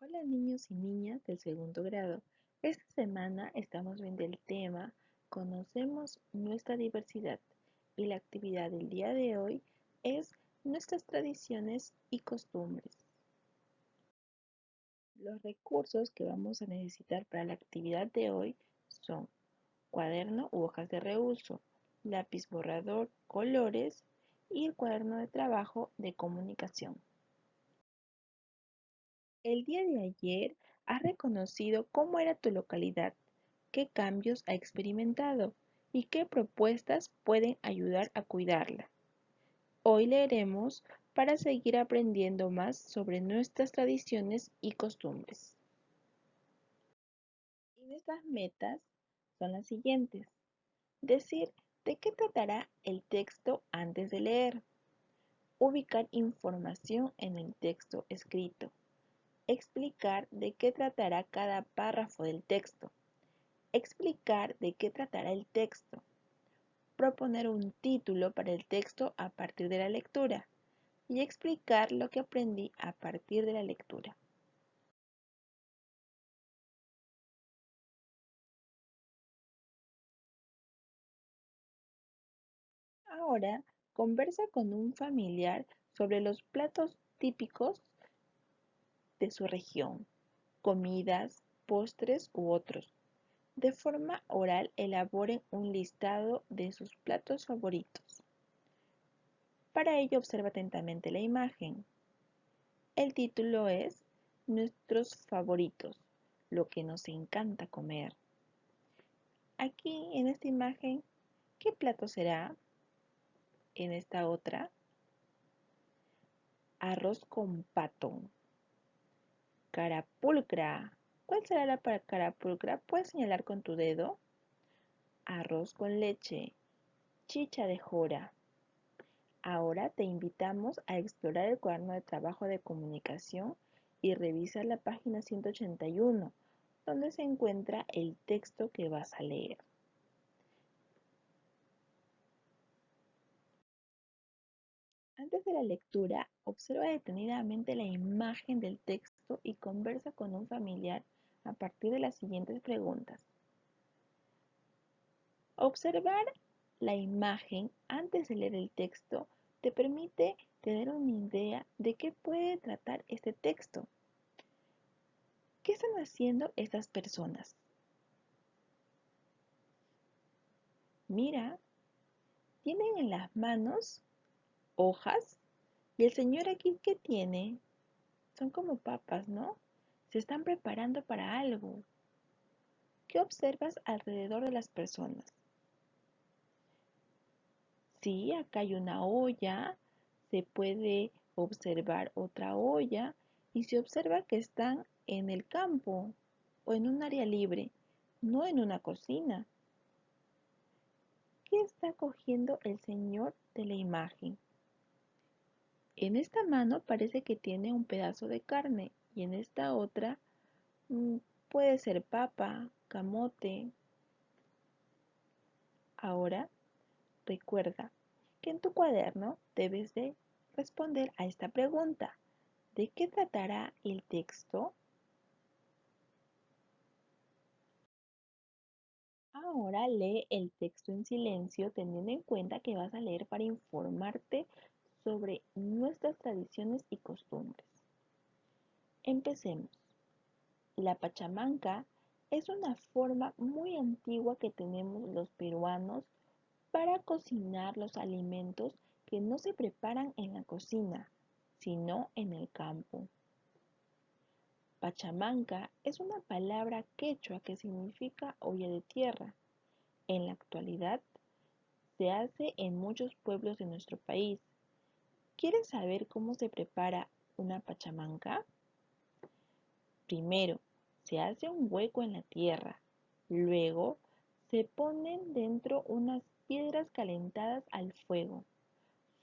Hola niños y niñas del segundo grado. Esta semana estamos viendo el tema Conocemos nuestra diversidad y la actividad del día de hoy es nuestras tradiciones y costumbres. Los recursos que vamos a necesitar para la actividad de hoy son cuaderno u hojas de reuso, lápiz borrador, colores y el cuaderno de trabajo de comunicación. El día de ayer has reconocido cómo era tu localidad, qué cambios ha experimentado y qué propuestas pueden ayudar a cuidarla. Hoy leeremos para seguir aprendiendo más sobre nuestras tradiciones y costumbres. Y nuestras metas son las siguientes. Decir de qué tratará el texto antes de leer. Ubicar información en el texto escrito. Explicar de qué tratará cada párrafo del texto. Explicar de qué tratará el texto. Proponer un título para el texto a partir de la lectura. Y explicar lo que aprendí a partir de la lectura. Ahora, conversa con un familiar sobre los platos típicos de su región, comidas, postres u otros. De forma oral elaboren un listado de sus platos favoritos. Para ello observa atentamente la imagen. El título es Nuestros favoritos, lo que nos encanta comer. Aquí en esta imagen, ¿qué plato será? En esta otra, arroz con pato. Carapulcra. ¿Cuál será la para carapulcra? ¿Puedes señalar con tu dedo? Arroz con leche. Chicha de jora. Ahora te invitamos a explorar el cuaderno de trabajo de comunicación y revisar la página 181, donde se encuentra el texto que vas a leer. Antes de la lectura, observa detenidamente la imagen del texto y conversa con un familiar a partir de las siguientes preguntas. Observar la imagen antes de leer el texto te permite tener una idea de qué puede tratar este texto. ¿Qué están haciendo estas personas? Mira, tienen en las manos hojas y el señor aquí, ¿qué tiene? Son como papas, ¿no? Se están preparando para algo. ¿Qué observas alrededor de las personas? Sí, acá hay una olla, se puede observar otra olla y se observa que están en el campo o en un área libre, no en una cocina. ¿Qué está cogiendo el señor de la imagen? En esta mano parece que tiene un pedazo de carne y en esta otra puede ser papa, camote. Ahora recuerda que en tu cuaderno debes de responder a esta pregunta. ¿De qué tratará el texto? Ahora lee el texto en silencio teniendo en cuenta que vas a leer para informarte sobre nuestras tradiciones y costumbres. Empecemos. La pachamanca es una forma muy antigua que tenemos los peruanos para cocinar los alimentos que no se preparan en la cocina, sino en el campo. Pachamanca es una palabra quechua que significa olla de tierra. En la actualidad se hace en muchos pueblos de nuestro país. ¿Quieres saber cómo se prepara una pachamanca? Primero, se hace un hueco en la tierra. Luego, se ponen dentro unas piedras calentadas al fuego.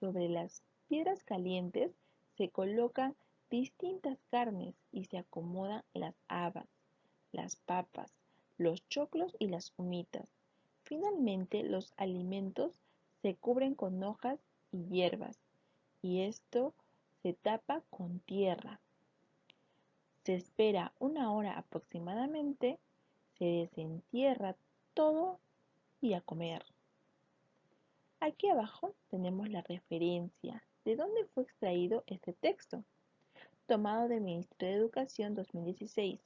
Sobre las piedras calientes se colocan distintas carnes y se acomodan las habas, las papas, los choclos y las humitas. Finalmente, los alimentos se cubren con hojas y hierbas y esto se tapa con tierra. Se espera una hora aproximadamente, se desentierra todo y a comer. Aquí abajo tenemos la referencia de dónde fue extraído este texto, tomado del Ministerio de Educación 2016,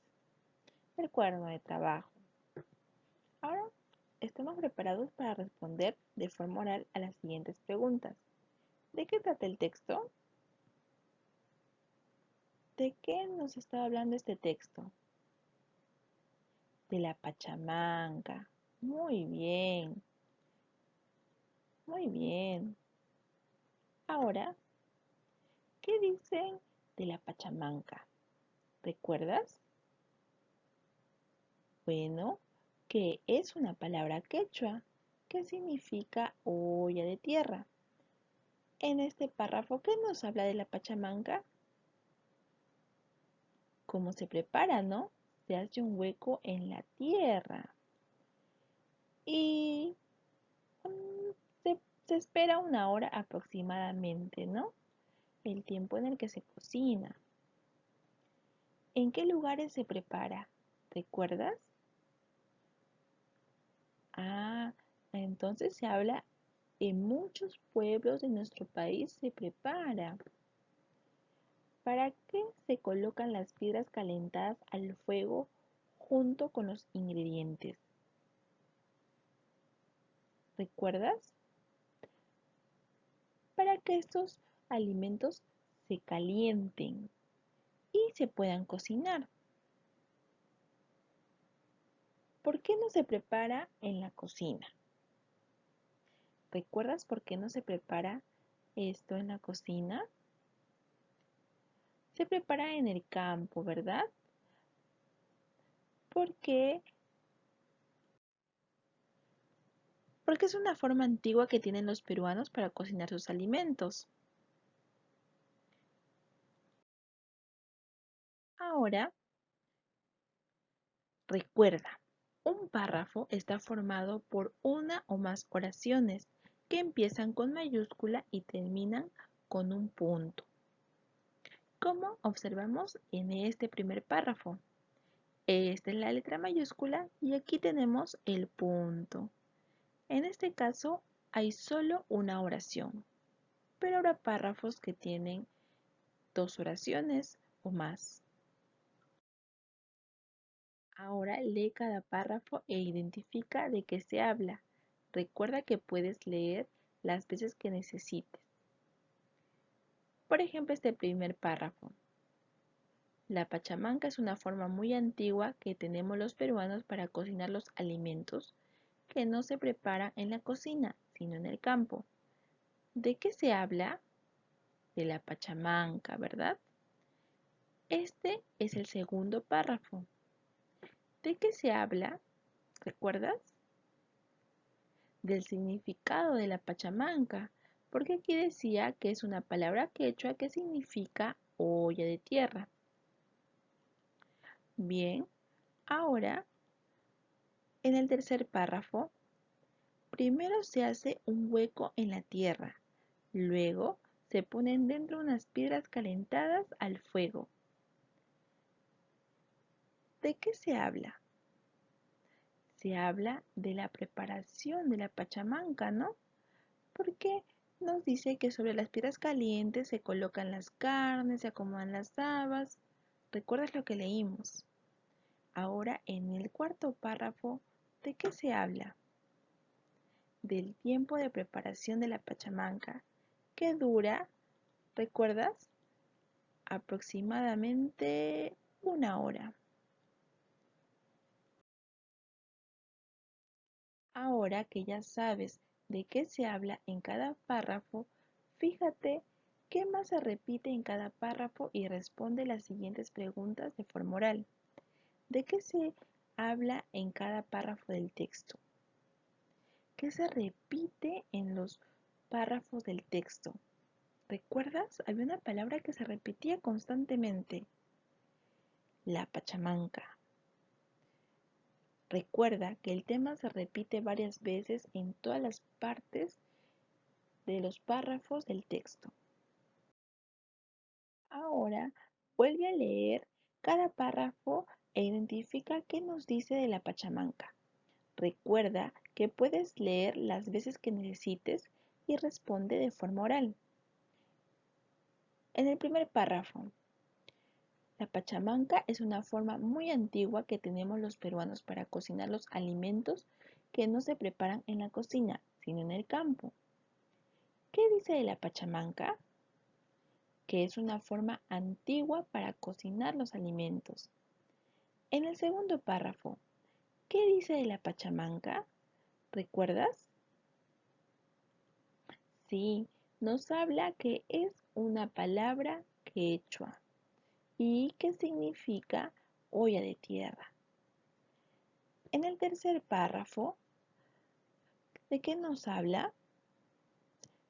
el cuaderno de trabajo. Ahora estamos preparados para responder de forma oral a las siguientes preguntas. ¿De qué trata el texto? ¿De qué nos está hablando este texto? De la Pachamanca. Muy bien, muy bien. Ahora, ¿qué dicen de la Pachamanca? ¿Recuerdas? Bueno, que es una palabra quechua que significa olla de tierra. En este párrafo, ¿qué nos habla de la Pachamanca? ¿Cómo se prepara, no? Se hace un hueco en la tierra y mm, se espera una hora aproximadamente, ¿no? El tiempo en el que se cocina. ¿En qué lugares se prepara? ¿Recuerdas? Ah, entonces se habla en muchos pueblos de nuestro país se prepara. ¿Para qué se colocan las piedras calentadas al fuego junto con los ingredientes? ¿Recuerdas? Para que estos alimentos se calienten y se puedan cocinar. ¿Por qué no se prepara en la cocina? ¿Recuerdas por qué no se prepara esto en la cocina? Se prepara en el campo, ¿verdad? Porque Porque es una forma antigua que tienen los peruanos para cocinar sus alimentos. Ahora, recuerda, un párrafo está formado por una o más oraciones que empiezan con mayúscula y terminan con un punto. Como observamos en este primer párrafo. Esta es la letra mayúscula y aquí tenemos el punto. En este caso hay solo una oración, pero habrá párrafos que tienen dos oraciones o más. Ahora lee cada párrafo e identifica de qué se habla. Recuerda que puedes leer las veces que necesites. Por ejemplo, este primer párrafo. La pachamanca es una forma muy antigua que tenemos los peruanos para cocinar los alimentos que no se preparan en la cocina, sino en el campo. ¿De qué se habla? De la pachamanca, ¿verdad? Este es el segundo párrafo. ¿De qué se habla? ¿Recuerdas? Del significado de la pachamanca, porque aquí decía que es una palabra quechua que significa olla de tierra. Bien, ahora en el tercer párrafo, primero se hace un hueco en la tierra, luego se ponen dentro unas piedras calentadas al fuego. ¿De qué se habla? Se habla de la preparación de la pachamanca, ¿no? Porque nos dice que sobre las piedras calientes se colocan las carnes, se acomodan las habas. ¿Recuerdas lo que leímos? Ahora en el cuarto párrafo, ¿de qué se habla? Del tiempo de preparación de la pachamanca, que dura, ¿recuerdas? Aproximadamente una hora. Ahora que ya sabes de qué se habla en cada párrafo, fíjate qué más se repite en cada párrafo y responde las siguientes preguntas de forma oral. ¿De qué se habla en cada párrafo del texto? ¿Qué se repite en los párrafos del texto? ¿Recuerdas? Había una palabra que se repetía constantemente. La pachamanca. Recuerda que el tema se repite varias veces en todas las partes de los párrafos del texto. Ahora vuelve a leer cada párrafo e identifica qué nos dice de la Pachamanca. Recuerda que puedes leer las veces que necesites y responde de forma oral. En el primer párrafo, la pachamanca es una forma muy antigua que tenemos los peruanos para cocinar los alimentos que no se preparan en la cocina, sino en el campo. ¿Qué dice de la pachamanca? Que es una forma antigua para cocinar los alimentos. En el segundo párrafo, ¿qué dice de la pachamanca? ¿Recuerdas? Sí, nos habla que es una palabra quechua y que significa olla de tierra. En el tercer párrafo, ¿de qué nos habla?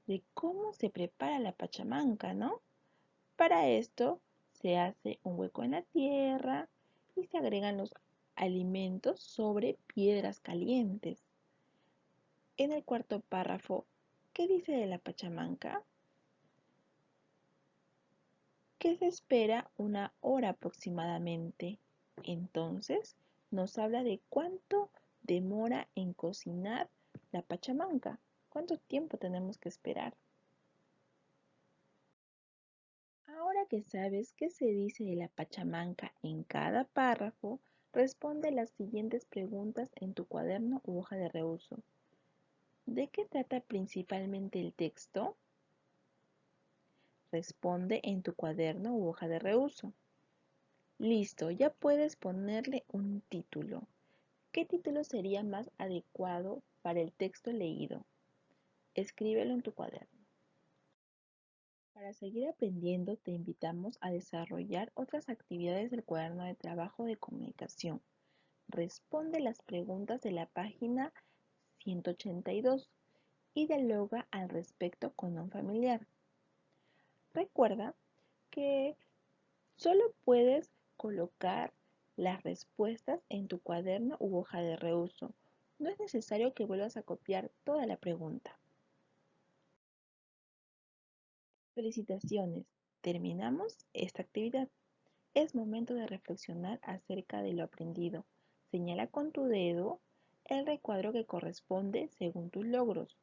De cómo se prepara la pachamanca, ¿no? Para esto se hace un hueco en la tierra y se agregan los alimentos sobre piedras calientes. En el cuarto párrafo, ¿qué dice de la pachamanca? Que se espera una hora aproximadamente. Entonces, nos habla de cuánto demora en cocinar la pachamanca. ¿Cuánto tiempo tenemos que esperar? Ahora que sabes qué se dice de la pachamanca en cada párrafo, responde las siguientes preguntas en tu cuaderno u hoja de reuso. ¿De qué trata principalmente el texto? Responde en tu cuaderno u hoja de reuso. Listo, ya puedes ponerle un título. ¿Qué título sería más adecuado para el texto leído? Escríbelo en tu cuaderno. Para seguir aprendiendo, te invitamos a desarrollar otras actividades del cuaderno de trabajo de comunicación. Responde las preguntas de la página 182 y dialoga al respecto con un familiar. Recuerda que solo puedes colocar las respuestas en tu cuaderno u hoja de reuso. No es necesario que vuelvas a copiar toda la pregunta. Felicitaciones, terminamos esta actividad. Es momento de reflexionar acerca de lo aprendido. Señala con tu dedo el recuadro que corresponde según tus logros.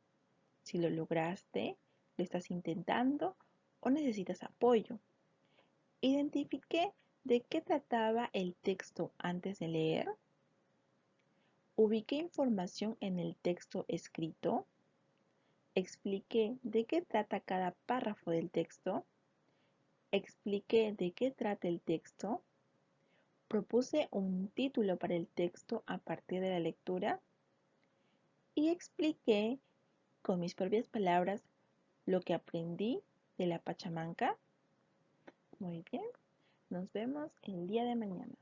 Si lo lograste, lo estás intentando o necesitas apoyo. Identifiqué de qué trataba el texto antes de leer. Ubiqué información en el texto escrito. Expliqué de qué trata cada párrafo del texto. Expliqué de qué trata el texto. Propuse un título para el texto a partir de la lectura y expliqué con mis propias palabras lo que aprendí de la pachamanca. Muy bien, nos vemos el día de mañana.